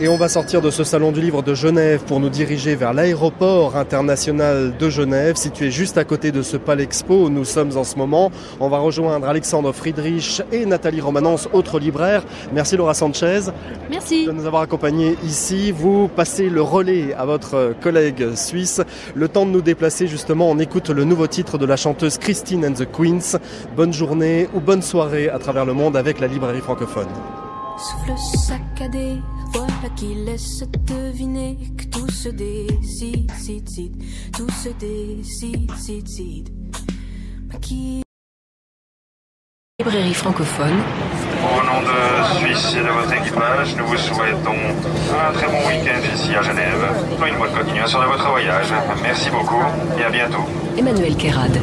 Et on va sortir de ce salon du livre de Genève pour nous diriger vers l'aéroport international de Genève, situé juste à côté de ce Palexpo où nous sommes en ce moment. On va rejoindre Alexandre Friedrich et Nathalie Romanens, autres libraires. Merci Laura Sanchez. Merci de nous avoir accompagnés ici. Vous passez le relais à votre collègue suisse. Le temps de nous déplacer, justement, on écoute le nouveau titre de la chanteuse Christine and the Queens. Bonne journée ou bonne soirée à travers le monde avec la librairie francophone. Souffle saccadé, voilà qui laisse deviner que tout se décide, tout se décide. Qui... Librairie francophone. Au nom de Suisse et de votre équipage, nous vous souhaitons un très bon week-end ici à Genève. Une bonne continuation de votre voyage. Merci beaucoup et à bientôt. Emmanuel Kérad.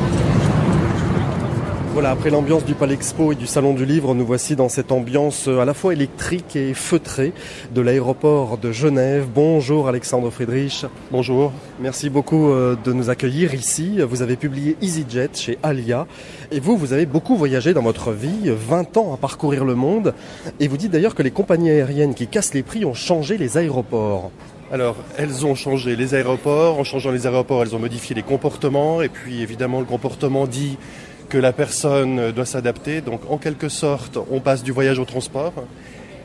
Voilà, après l'ambiance du Palexpo et du Salon du Livre, nous voici dans cette ambiance à la fois électrique et feutrée de l'aéroport de Genève. Bonjour Alexandre Friedrich. Bonjour. Merci beaucoup de nous accueillir ici. Vous avez publié EasyJet chez Alia. Et vous avez beaucoup voyagé dans votre vie, 20 ans à parcourir le monde. Et vous dites d'ailleurs que les compagnies aériennes qui cassent les prix ont changé les aéroports. Alors, elles ont changé les aéroports. En changeant les aéroports, elles ont modifié les comportements. Et puis, évidemment, le comportement dit que la personne doit s'adapter. Donc, en quelque sorte, on passe du voyage au transport.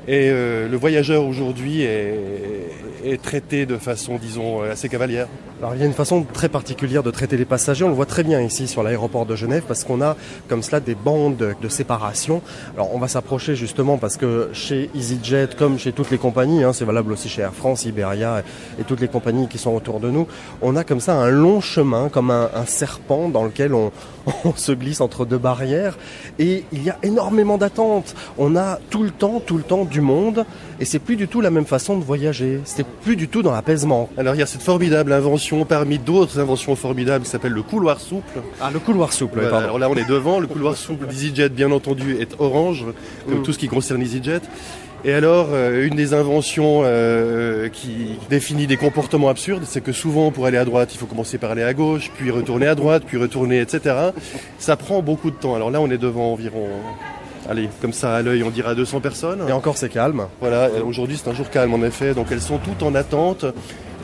Et le voyageur aujourd'hui est traité de façon, disons, assez cavalière. Alors il y a une façon très particulière de traiter les passagers, on le voit très bien ici sur l'aéroport de Genève parce qu'on a comme cela des bandes de séparation. Alors on va s'approcher justement parce que chez EasyJet, comme chez toutes les compagnies, c'est valable aussi chez Air France, Iberia et toutes les compagnies qui sont autour de nous, on a comme ça un long chemin, comme un serpent dans lequel on se glisse entre deux barrières et il y a énormément d'attentes. On a tout le temps du monde et c'est plus du tout la même façon de voyager, c'est plus du tout dans l'apaisement. Alors il y a cette formidable invention parmi d'autres inventions formidables qui s'appelle le couloir souple. Ah, le couloir souple, voilà, pardon. Alors là on est devant, le couloir souple d'EasyJet bien entendu est orange, comme tout ce qui concerne EasyJet. Et alors, une des inventions qui définit des comportements absurdes, c'est que souvent, pour aller à droite, il faut commencer par aller à gauche, puis retourner à droite, puis retourner, etc. Ça prend beaucoup de temps. Alors là, on est devant environ, allez, comme ça à l'œil, on dira 200 personnes. Et encore, c'est calme. Voilà, aujourd'hui, c'est un jour calme, en effet. Donc, elles sont toutes en attente.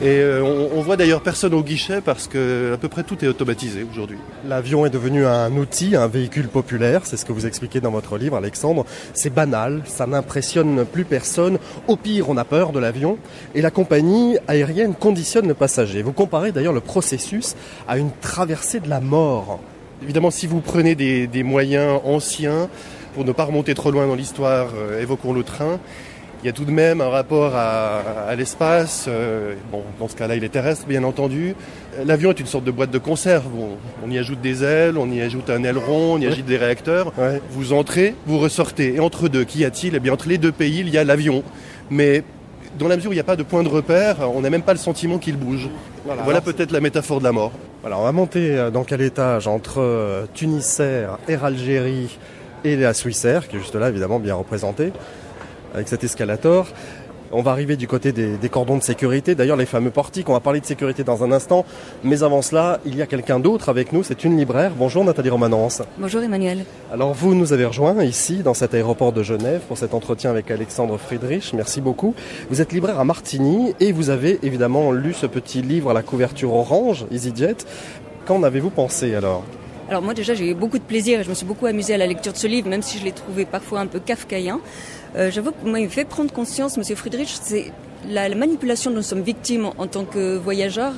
Et on voit d'ailleurs personne au guichet parce que à peu près tout est automatisé aujourd'hui. L'avion est devenu un outil, un véhicule populaire, c'est ce que vous expliquez dans votre livre, Alexandre. C'est banal, ça n'impressionne plus personne. Au pire, on a peur de l'avion et la compagnie aérienne conditionne le passager. Vous comparez d'ailleurs le processus à une traversée de la mort. Évidemment, si vous prenez des moyens anciens, pour ne pas remonter trop loin dans l'histoire, évoquons le train. Il y a tout de même un rapport à l'espace. Bon, dans ce cas-là, il est terrestre, bien entendu. L'avion est une sorte de boîte de conserve. On y ajoute des ailes, on y ajoute un aileron, on y ajoute des réacteurs. Ouais. Vous entrez, vous ressortez. Et entre deux, qu'y a-t-il ? Eh bien, entre les deux pays, il y a l'avion. Mais dans la mesure où il n'y a pas de point de repère, on n'a même pas le sentiment qu'il bouge. Voilà peut-être la métaphore de la mort. Voilà, on va monter dans quel étage entre Tunisair, Air Algérie et la Swissair, qui est juste là, évidemment, bien représentée, avec cet escalator. On va arriver du côté des cordons de sécurité, d'ailleurs les fameux portiques, on va parler de sécurité dans un instant, mais avant cela, il y a quelqu'un d'autre avec nous, c'est une libraire. Bonjour Nathalie Romanens. Bonjour Emmanuel. Alors vous nous avez rejoint ici, dans cet aéroport de Genève, pour cet entretien avec Alexandre Friedrich, merci beaucoup. Vous êtes libraire à Martigny et vous avez évidemment lu ce petit livre à la couverture orange, EasyJet. Qu'en avez-vous pensé alors ? Alors moi déjà j'ai eu beaucoup de plaisir et je me suis beaucoup amusée à la lecture de ce livre, même si je l'ai trouvé parfois un peu kafkaïen. J'avoue que moi il me fait prendre conscience, Monsieur Friedrich, c'est la manipulation dont nous sommes victimes en tant que voyageurs.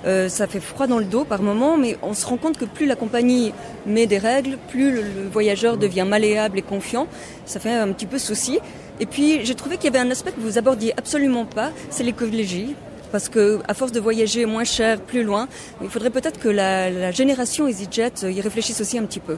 Ça fait froid dans le dos par moments, mais on se rend compte que plus la compagnie met des règles, plus le voyageur devient malléable et confiant. Ça fait un petit peu souci. Et puis j'ai trouvé qu'il y avait un aspect que vous abordiez absolument pas, c'est l'écologie. Parce que à force de voyager moins cher, plus loin, il faudrait peut-être que la génération EasyJet y réfléchisse aussi un petit peu.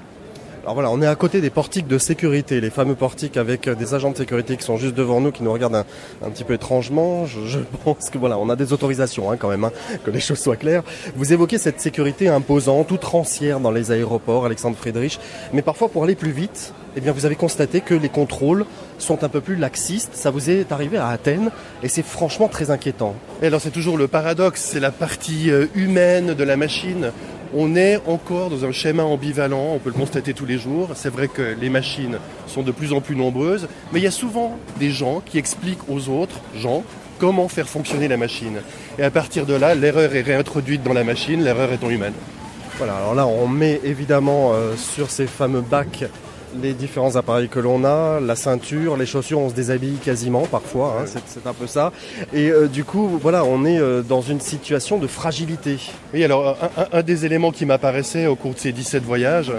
Alors voilà, on est à côté des portiques de sécurité, les fameux portiques avec des agents de sécurité qui sont juste devant nous, qui nous regardent un petit peu étrangement. Je pense que voilà, on a des autorisations quand même, que les choses soient claires. Vous évoquez cette sécurité imposante, outrancière dans les aéroports, Alexandre Friedrich, mais parfois pour aller plus vite, eh bien vous avez constaté que les contrôles sont un peu plus laxistes. Ça vous est arrivé à Athènes et c'est franchement très inquiétant. Et alors c'est toujours le paradoxe, c'est la partie humaine de la machine. On est encore dans un schéma ambivalent, on peut le constater tous les jours. C'est vrai que les machines sont de plus en plus nombreuses, mais il y a souvent des gens qui expliquent aux autres gens comment faire fonctionner la machine. Et à partir de là, l'erreur est réintroduite dans la machine, l'erreur étant humaine. Voilà, alors là on met évidemment sur ces fameux bacs les différents appareils que l'on a, la ceinture, les chaussures, on se déshabille quasiment parfois, hein, c'est un peu ça. Et du coup, voilà, on est dans une situation de fragilité. Oui, alors un des éléments qui m'apparaissait au cours de ces 17 voyages,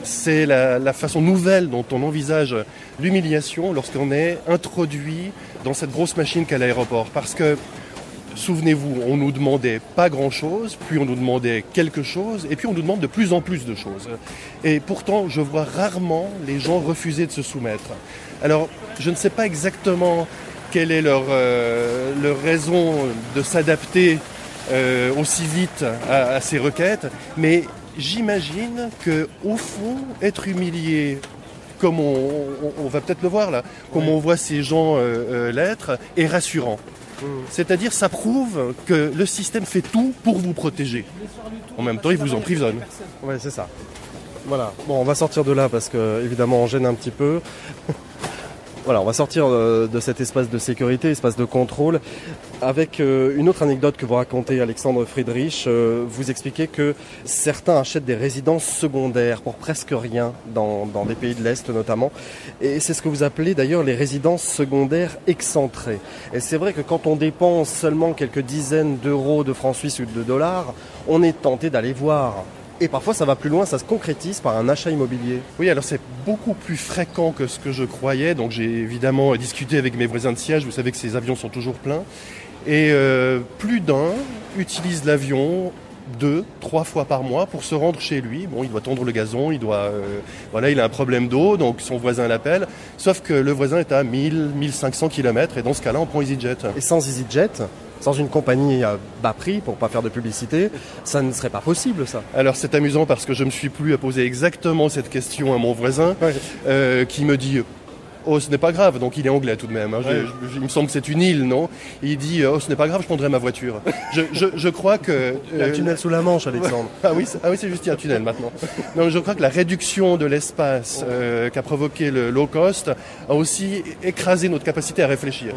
c'est la façon nouvelle dont on envisage l'humiliation lorsqu'on est introduit dans cette grosse machine qu'est l'aéroport. Parce que, souvenez-vous, on nous demandait pas grand-chose, puis on nous demandait quelque chose, et puis on nous demande de plus en plus de choses. Et pourtant, je vois rarement les gens refuser de se soumettre. Alors, je ne sais pas exactement quelle est leur raison de s'adapter aussi vite à ces requêtes, mais j'imagine qu'au fond, être humilié, comme on va peut-être le voir là, comme on voit ces gens l'être, est rassurant. C'est-à-dire, ça prouve que le système fait tout pour vous protéger. En même temps, il vous emprisonne. Oui, c'est ça. Voilà. Bon, on va sortir de là parce que, évidemment, on gêne un petit peu. Voilà, on va sortir de cet espace de sécurité, espace de contrôle, avec une autre anecdote que vous racontez, Alexandre Friedrich. Vous expliquez que certains achètent des résidences secondaires pour presque rien, dans des pays de l'Est notamment. Et c'est ce que vous appelez d'ailleurs les résidences secondaires excentrées. Et c'est vrai que quand on dépense seulement quelques dizaines d'euros, de francs suisses ou de dollars, on est tenté d'aller voir. Et parfois ça va plus loin, ça se concrétise par un achat immobilier. Oui, alors c'est beaucoup plus fréquent que ce que je croyais. Donc j'ai évidemment discuté avec mes voisins de siège. Vous savez que ces avions sont toujours pleins. Et plus d'un utilise l'avion 2-3 fois par mois pour se rendre chez lui. Bon, il doit tondre le gazon, il a un problème d'eau, donc son voisin l'appelle. Sauf que le voisin est à 1000-1500 km et dans ce cas-là, on prend EasyJet. Et sans EasyJet, sans une compagnie à bas prix, pour pas faire de publicité, ça ne serait pas possible, ça. Alors c'est amusant parce que je me suis plu à poser exactement cette question à mon voisin, qui me dit « Oh, ce n'est pas grave », donc il est anglais tout de même, hein. Il me semble que c'est une île, non? Il dit « Oh, ce n'est pas grave, je prendrai ma voiture ». Je crois que... Il y a un tunnel sous la Manche, Alexandre. Ah oui, c'est juste un tunnel maintenant. Non, je crois que la réduction de l'espace qu'a provoqué le low cost a aussi écrasé notre capacité à réfléchir.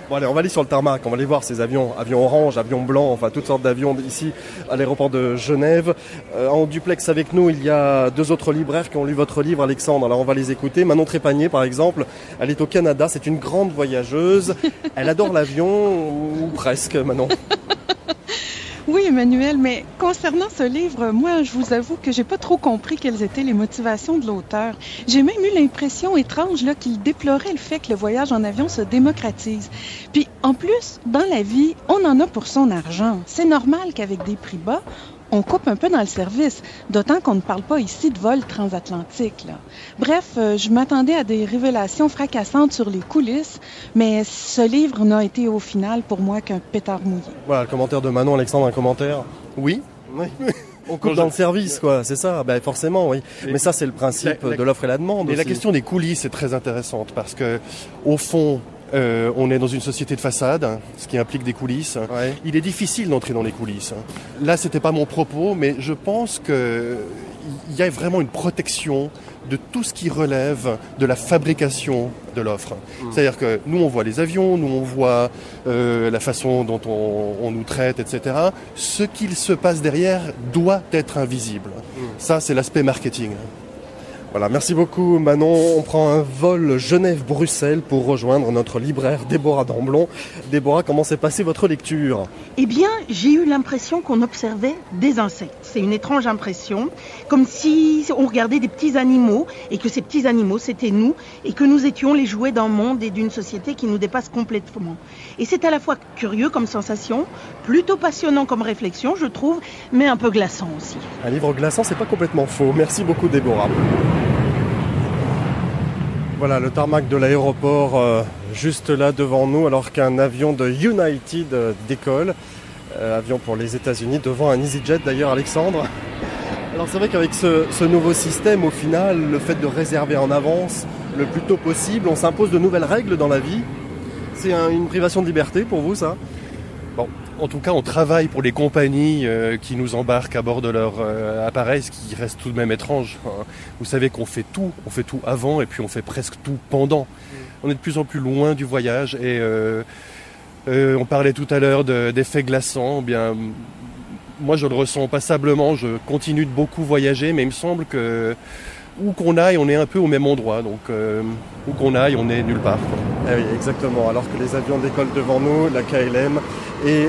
Bon allez, on va aller sur le tarmac, on va aller voir ces avions orange, avions blancs, enfin toutes sortes d'avions ici à l'aéroport de Genève. En duplex avec nous, il y a deux autres libraires qui ont lu votre livre, Alexandre. Alors on va les écouter. Manon Trépanier, par exemple, elle est au Canada, c'est une grande voyageuse. Elle adore l'avion, ou presque, Manon. Oui, Emmanuel, mais concernant ce livre, moi, je vous avoue que j'ai pas trop compris quelles étaient les motivations de l'auteur. J'ai même eu l'impression étrange là, qu'il déplorait le fait que le voyage en avion se démocratise. Puis, en plus, dans la vie, on en a pour son argent. C'est normal qu'avec des prix bas, on coupe un peu dans le service, d'autant qu'on ne parle pas ici de vol transatlantique, là. Bref, je m'attendais à des révélations fracassantes sur les coulisses, mais ce livre n'a été au final pour moi qu'un pétard mouillé. Voilà, le commentaire de Manon. Alexandre, un commentaire? Oui. On coupe dans le service, quoi, c'est ça? Ben, forcément, oui. Mais ça, c'est le principe de l'offre et la demande. Mais aussi. la question des coulisses est très intéressante parce que, au fond, on est dans une société de façade, hein, ce qui implique des coulisses. Ouais. Il est difficile d'entrer dans les coulisses. Là, c'était pas mon propos, mais je pense que il y a vraiment une protection de tout ce qui relève de la fabrication de l'offre. C'est-à-dire que nous, on voit les avions, nous, on voit la façon dont on nous traite, etc. Ce qu'il se passe derrière doit être invisible. Ça, c'est l'aspect marketing. Voilà, merci beaucoup Manon. On prend un vol Genève-Bruxelles pour rejoindre notre libraire Déborah Damblon. Déborah, comment s'est passée votre lecture? Eh bien, j'ai eu l'impression qu'on observait des insectes. C'est une étrange impression, comme si on regardait des petits animaux et que ces petits animaux, c'était nous et que nous étions les jouets d'un monde et d'une société qui nous dépasse complètement. Et c'est à la fois curieux comme sensation, plutôt passionnant comme réflexion, je trouve, mais un peu glaçant aussi. Un livre glaçant, c'est pas complètement faux. Merci beaucoup Déborah. Voilà le tarmac de l'aéroport juste là devant nous alors qu'un avion de United décolle. Avion pour les États-Unis devant un EasyJet d'ailleurs, Alexandre. Alors c'est vrai qu'avec ce nouveau système, au final, le fait de réserver en avance le plus tôt possible, on s'impose de nouvelles règles dans la vie. C'est une privation de liberté pour vous, ça? Bon, en tout cas, on travaille pour les compagnies qui nous embarquent à bord de leur appareil, ce qui reste tout de même étrange. Vous savez qu'on fait tout avant et puis on fait presque tout pendant. On est de plus en plus loin du voyage et On parlait tout à l'heure d'effets glaçants. Eh bien, moi, je le ressens passablement. Je continue de beaucoup voyager, mais il me semble que où qu'on aille, on est un peu au même endroit. Donc, où qu'on aille, on est nulle part, quoi. Ah oui, exactement. Alors que les avions décollent devant nous, la KLM et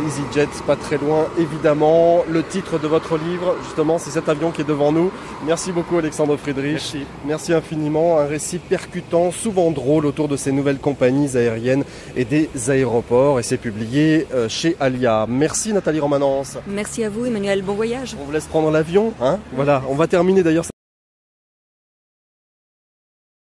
EasyJet pas très loin, évidemment. Le titre de votre livre, justement, c'est cet avion qui est devant nous. Merci beaucoup, Alexandre Friedrich. Merci infiniment. Un récit percutant, souvent drôle, autour de ces nouvelles compagnies aériennes et des aéroports. Et c'est publié chez Alia. Merci, Nathalie Romanence. Merci à vous, Emmanuel. Bon voyage. On vous laisse prendre l'avion, hein. Voilà. On va terminer d'ailleurs cette